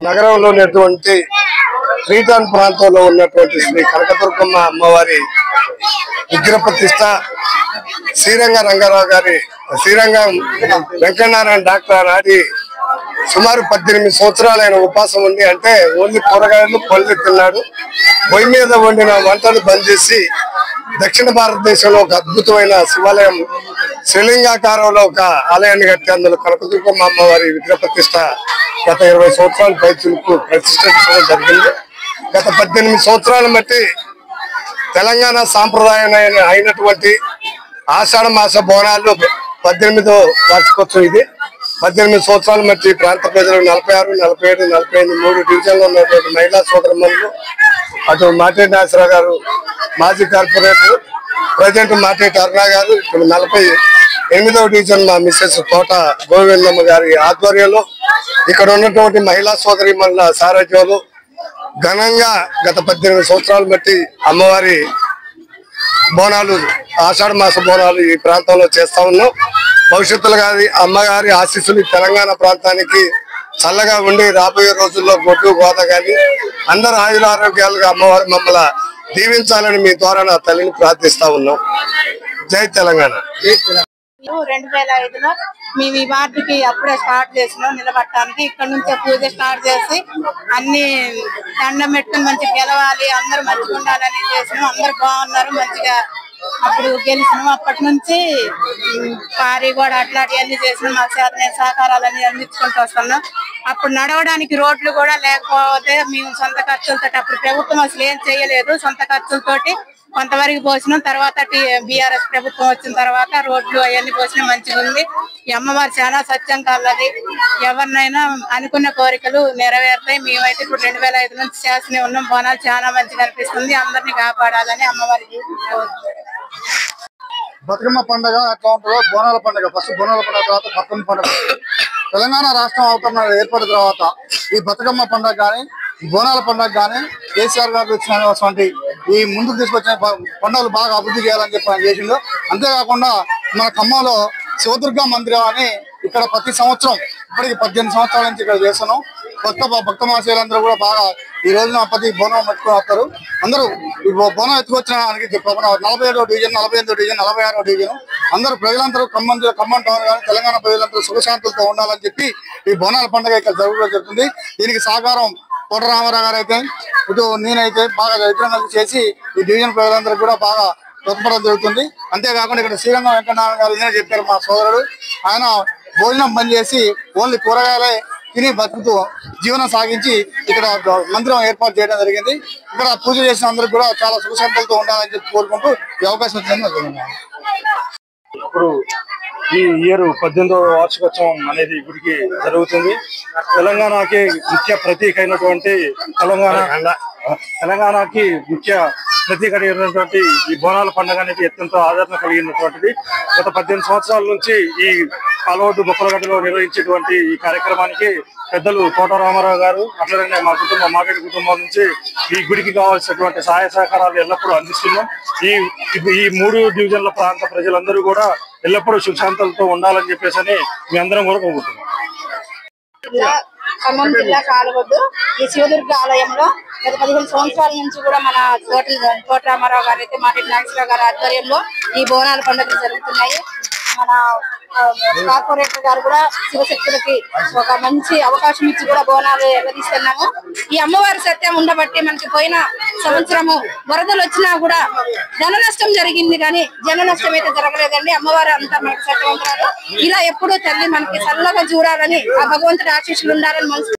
నగరంలో ఉన్నటువంటి శ్రీకాన్ ప్రాంతంలో ఉన్నటువంటి శ్రీ కనకదుర్గమ్మ అమ్మవారి విగ్రహ ప్రతిష్ట శ్రీరంగ రంగారావు గారి శ్రీరంగం వెంకటనారాయణ డాక్టర్ నాటి సుమారు 18 సంవత్సరాలు ఆయన ఉపాసం ఉంది. అంటే ఓన్లీ కూరగాయలు పళ్ళు తిన్నాడు. పొయ్యి మీద వండిన వంటలు బంద్ చేసి దక్షిణ భారతదేశంలో ఒక అద్భుతమైన శివాలయం శ్రీలింగాకారంలో ఒక ఆలయాన్ని కట్టి అందులో కనకదుర్గమ్మ అమ్మవారి విగ్రహ ప్రతిష్ట గత 20 సంవత్సరాల పైచులకు ప్రతిష్ఠించడం జరిగింది. గత 18 సంవత్సరాల బట్టి తెలంగాణ సాంప్రదాయం అయినటువంటి ఆషాఢ మాస బోనాలు 18వ వార్షికోత్సవం ఇది. 18 సంవత్సరాల మధ్య ప్రాంత ప్రజలు 46, 47, 45 3 డివిజన్లో ఉన్నటువంటి మహిళా సోదరుమణులు అటు మాటేటి నాగేశ్వరరావు గారు మాజీ కార్పొరేటర్, ప్రజెంట్ మాటేటి అరుణ గారు, ఇప్పుడు 48వ డివిజన్ మా మిస్సెస్ తోట గోవిందమ్మ గారి ఆధ్వర్యంలో ఇక్కడ ఉన్నటువంటి మహిళా సోదరిమణుల సారథ్యంలో ఘనంగా గత 18 సంవత్సరాలు బట్టి అమ్మవారి బోనాలు ఆషాఢ మాస బోనాలు ఈ ప్రాంతంలో చేస్తా ఉన్నాం. భవిష్యత్తులో గారి అమ్మగారి ఆశీస్సులు తెలంగాణ ప్రాంతానికి చల్లగా ఉండి రాబోయే రోజుల్లో గొడ్డు గోద గాని అందరు ఆయుర ఆరోగ్యాలుగా అమ్మవారు మమ్మల్ని దీవించాలని మీ ద్వారా నా తల్లిని ప్రార్థిస్తా ఉన్నాం. జై తెలంగాణ. 2005లో మేము ఈ వార్డుకి అప్పుడే స్టార్ట్ చేసినాం నిలబట్టడానికి. ఇక్కడ నుంచే పూజ స్టార్ట్ చేసి అన్ని దండం పెట్టుకుని మంచిగా గెలవాలి, అందరూ మంచిగా ఉండాలని చేసినాం. అందరు బాగున్నారు, మంచిగా అప్పుడు గెలిచినాం. అప్పటి నుంచి పారి కూడా అట్లాంటివన్నీ చేసినాం. మా చేత సహకారాలన్నీ అందించుకుంటూ వస్తున్నాం. అప్పుడు నడవడానికి రోడ్లు కూడా లేకపోతే మేము సొంత ఖర్చులతో, అప్పుడు ప్రభుత్వం అసలు ఏం చేయలేదు, సొంత ఖర్చులతోటి కొంతవరకు పోసినాం. తర్వాత బీఆర్ఎస్ ప్రభుత్వం వచ్చిన తర్వాత రోడ్లు అవన్నీ పోసినా మంచిగా ఉంది. ఈ అమ్మవారు చాలా సత్యం కలది. ఎవరినైనా అనుకున్న కోరికలు నెరవేరుతాయి. మేమైతే ఇప్పుడు 2005 నుంచి చేస్తూనే ఉన్నాం. బోనాలు చాలా మంచిగా అనిపిస్తుంది. అందరినీ కాపాడాలని అమ్మవారికి. బతుకమ్మ పండుగ ఎట్లా ఉంటుందో బోనాల పండుగ, ఫస్ట్ బోనాల పండుగ తర్వాత బతుకమ్మ పండుగ. తెలంగాణ రాష్ట్రం అవతరణ ఏర్పడిన తర్వాత ఈ బతుకమ్మ పండుగ కానీ బోనాల పండుగ కానీ కేసీఆర్ గారు వచ్చినటువంటి ఈ ముందుకు తీసుకొచ్చిన పండుగలు బాగా అభివృద్ధి చేయాలని చెప్పి ఆయన చేసిండు. అంతేకాకుండా మన ఖమ్మంలో శివదుర్గ మందిరం అని ఇక్కడ ప్రతి సంవత్సరం ఇప్పటికి 18 సంవత్సరాల నుంచి ఇక్కడ చేస్తున్నాం. భక్త మహాశయులందరూ కూడా బాగా ఈ రోజున ప్రతి బోనం పెట్టుకుని వస్తారు. అందరూ ఈ బోనం ఎత్తుకొచ్చిన 47వ డివిజన్, 48వ డివిజన్, 46వ డివిజన్ అందరూ ప్రజలందరూ ఖమ్మం టౌన్ కానీ తెలంగాణ ప్రజలందరూ సుఖశాంతులతో ఉండాలని చెప్పి ఈ బోనాల పండుగ ఇక్కడ జరుగుతుంది. దీనికి సహకారం కోట రామారావు గారు అయితే, ఇటు నేనైతే బాగా ఇద్దరం కలిసి చేసి ఈ డివిజన్ ప్రజలందరూ కూడా బాగా తోడ్పడడం జరుగుతుంది. అంతేకాకుండా ఇక్కడ శ్రీరంగం వెంకటనారాయణ గారు ఇదే చెప్పారు మా సోదరుడు. ఆయన భోజనం బంద్ చేసి ఓన్లీ కూరగాయలే తిని బతుకుతూ జీవనం సాగించి ఇక్కడ మందిరం ఏర్పాటు చేయడం జరిగింది. ఇక్కడ పూజ చేసిన అందరూ కూడా చాలా సుఖశాంతులతో ఉండాలని చెప్పి కోరుకుంటూ ఈ అవకాశం వచ్చింది. ఇప్పుడు ఈ ఇయర్ 18వ వార్షికోత్సవం అనేది గుడికి జరుగుతుంది. తెలంగాణకి ముఖ్య ప్రతీక అయినటువంటి తెలంగాణకి ముఖ్య ప్రతీక అయినటువంటి ఈ బోనాల పండుగ అనేది అత్యంత ఆదరణ కలిగినటువంటిది. గత 18 సంవత్సరాల నుంచి ఈ పాలవడ్డు బొక్కలగడ్డలో నిర్వహించేటువంటి ఈ కార్యక్రమానికి పెద్దలు తోట రామారావు గారు అట్లనే మా కుటుంబం మాగడి కుటుంబం నుంచి ఈ గుడికి కావాల్సినటువంటి సహాయ సహకారాలు ఎల్లప్పుడూ అందిస్తున్నాం. ఈ 3 డివిజన్ల ప్రాంత ప్రజలందరూ కూడా ఎల్లప్పుడూ సుశాంతులతో ఉండాలని చెప్పేసి మీ అందరం కూడా కోరుకుంటున్నాం. ఖమ్మం జిల్లా కాలగొడ్డు ఈ శివదుర్గ ఆలయంలో గత 15 సంవత్సరాల నుంచి కూడా మన తోట రామారావు గారు అయితే మాటి నాగేశ్వరరావు గారి ఆధ్వర్యంలో ఈ బోనాల పండుగలు జరుగుతున్నాయి. మన కార్పొరేటర్ గారు కూడా శివశక్తులకి ఒక మంచి అవకాశం ఇచ్చి కూడా బోనాలు ఎగదీస్తున్నాము. ఈ అమ్మవారి సత్యం ఉండబట్టి మనకి పోయిన సంవత్సరము వరదలు వచ్చినా కూడా ధన నష్టం జరిగింది, కానీ జన నష్టం అయితే జరగలేదండి. అమ్మవారు అంతా మనకి సత్యవంతరాలు. ఇలా ఎప్పుడూ తల్లి మనకి చల్లగా చూడాలని, ఆ భగవంతుడి ఆశీస్సులు ఉండాలని మనసు